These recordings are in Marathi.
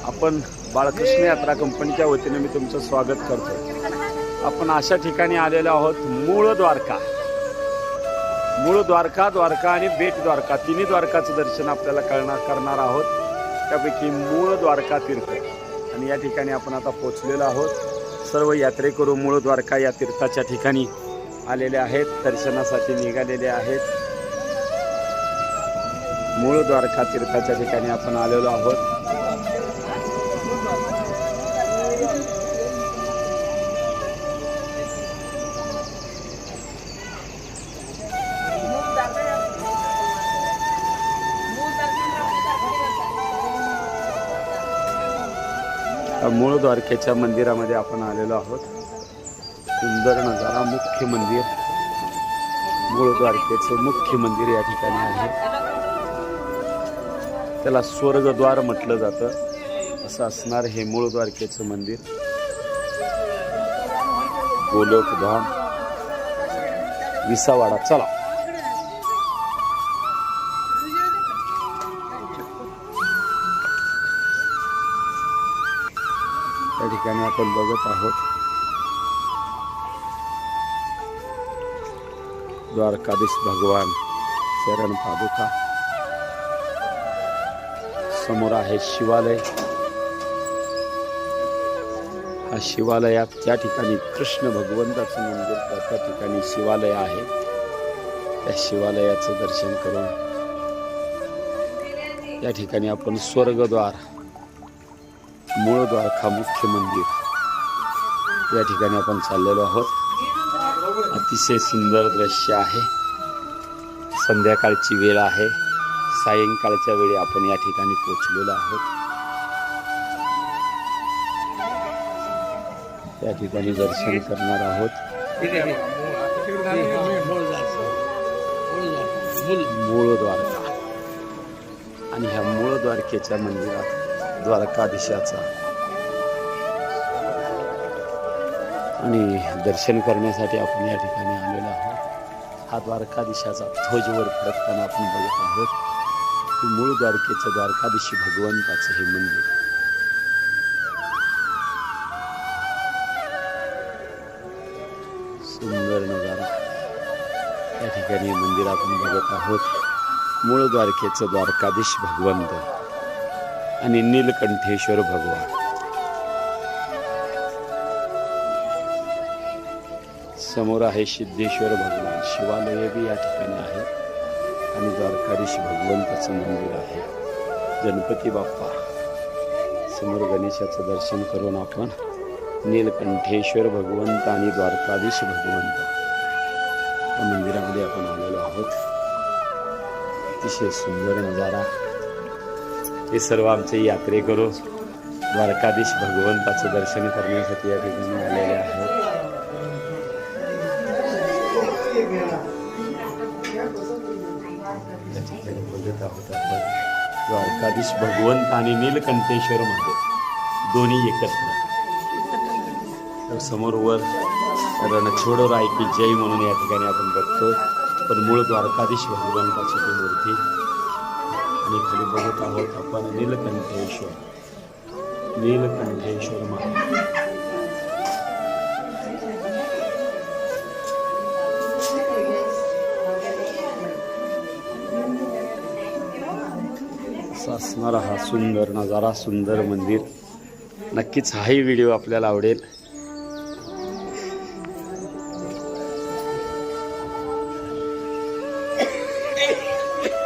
आपण बाळकृष्ण यात्रा कंपनीच्या वतीने मी तुमचं स्वागत करतो। आपण अशा ठिकाणी आलेलो आहोत, मूळ द्वारका। मूळ द्वारका, द्वारका आणि बेट द्वारका, तिन्ही द्वारकाचं दर्शन आपल्याला करणार आहोत। त्यापैकी मूळ द्वारका तीर्थ, आणि या ठिकाणी आपण आता पोहोचलेलो आहोत। सर्व यात्रेकरू मूळ द्वारका या तीर्थाच्या ठिकाणी आलेले आहेत, दर्शनासाठी निघालेले आहेत। मूळ द्वारका तीर्थाच्या ठिकाणी आपण आलेलो आहोत। मूळ द्वारकेच्या मंदिरामध्ये आपण आलेलो आहोत। सुंदर नजारा, मुख्य मंदिर, मूळ द्वारकेचं मुख्य मंदिर या ठिकाणी आहे। त्याला स्वर्गद्वार म्हटलं जातं, असं असणार हे मूळ द्वारकेचं मंदिर। गोलोकधाम, विसावाडा। चला या ठिकाणी आपण बघत आहोत द्वारकाधीश भगवान चरण पादुका। समोर आहे शिवालय। हा शिवालयात त्या ठिकाणी कृष्ण भगवंताचं मंदिर, त्या ठिकाणी शिवालय आहे। त्या शिवालयाचं दर्शन करून या ठिकाणी आपण स्वर्गद्वार, मूळ द्वारका मुख्य मंदिर या ठिकाणी आपण चाललेलो आहोत। अतिशय सुंदर दृश्य आहे। संध्याकाळची वेळ आहे, सायंकाळच्या वेळी आपण या ठिकाणी पोहोचलेलो आहोत। या ठिकाणी दर्शन करणार आहोत। मूळ द्वारका, आणि ह्या मूळ द्वारकेच्या मंदिरात द्वारकाधीशाचा आणि दर्शन करण्यासाठी आपण या ठिकाणी आलेलो आहोत। हा द्वारकाधीशाचा ध्वज वर फडकताना आपण बघत आहोत। मूळ द्वारकेचं द्वारकाधीशी भगवंताचं हे मंदिर। सुंदर नजारा या ठिकाणी मंदिर आपण बघत आहोत। मूळ द्वारकेचं द्वारकाधीश भगवंत आणि नीलकंठेश्वर भगवान। समोर आहे सिद्धेश्वर भगवान, शिवालय बी या ठिकाणी आहे, आणि द्वारकाधीश भगवंताचं मंदिर आहे। गणपती बाप्पा, समोर गणेशाचं दर्शन करून आपण नीलकंठेश्वर भगवंत आणि द्वारकाधीश भगवंत या मंदिरामध्ये आपण आलेलो आहोत। अतिशय सुंदर नजारा। हे सर्व आमचे यात्रेकरू द्वारकाधीश भगवंताचं दर्शन करण्यासाठी या ठिकाणी आलेले आहेत। बघत आहोत आपण द्वारकाधीश भगवंत आणि नीलकंठेश्वर मध्ये दोन्ही एकत्र। समोर वर रणछोड राय की जय म्हणून या ठिकाणी आपण बघतो, पण मूळ द्वारकाधीश भगवंताची ती मूर्ती, आणि खाली बघत आहोत आपण नीलकंठेश्वर, नीलकंठेश्वर महाराज। असा असणारा हा सुंदर नजारा, सुंदर मंदिर। नक्कीच हाही व्हिडिओ आपल्याला आवडेल।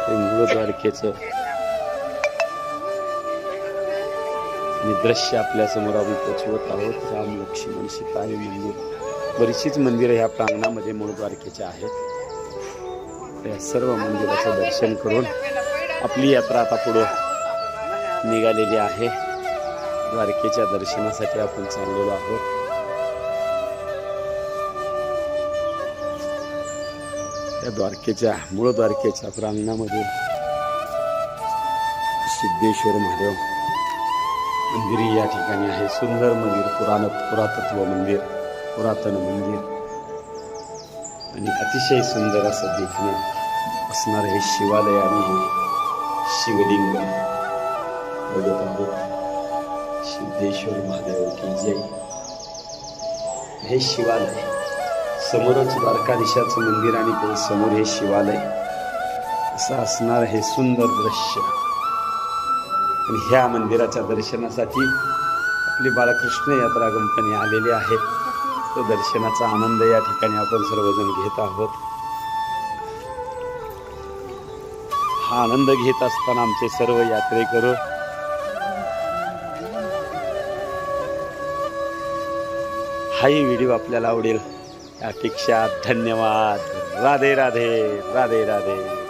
मूळ द्वारकेचं आणि दृश्य आपल्या समोर आपण पोचवत आहोत। राम लक्ष्मण सीता हे मंदिर, बरीचशीच मंदिरं ह्या प्रांगणामध्ये मूळ द्वारकेच्या आहेत। या सर्व मंदिराचं दर्शन करून आपली यात्रा आता पुढं निघालेली आहे। द्वारकेच्या दर्शनासाठी आपण चाललेलो आहोत। या द्वारकेच्या, मूळ द्वारकेच्या प्रांगणामध्ये सिद्धेश्वर महादेव मंदिर या ठिकाणी आहे। सुंदर मंदिर, पुरातत्व मंदिर, पुरातन मंदिर, आणि अतिशय सुंदर असं देखणं असणार हे शिवालय आणि शिवलिंग बघत आहोत। सिद्धेश्वर महादेव की जय. हे शिवालय, समोरच द्वारकाधीशाचं मंदिर आणि ते समोर हे शिवालय, असं असणार हे सुंदर दृश्य. आणि ह्या मंदिराच्या दर्शनासाठी आपली बाळकृष्ण यात्रा कंपनी आलेली आहे. तो दर्शनाचा आनंद या ठिकाणी आपण सर्वजण घेत आहोत. हा आनंद घेत असताना आमचे सर्व यात्रेकरू हाही व्हिडिओ आपल्याला आवडेल या अपेक्षा. धन्यवाद. राधे राधे राधे राधे.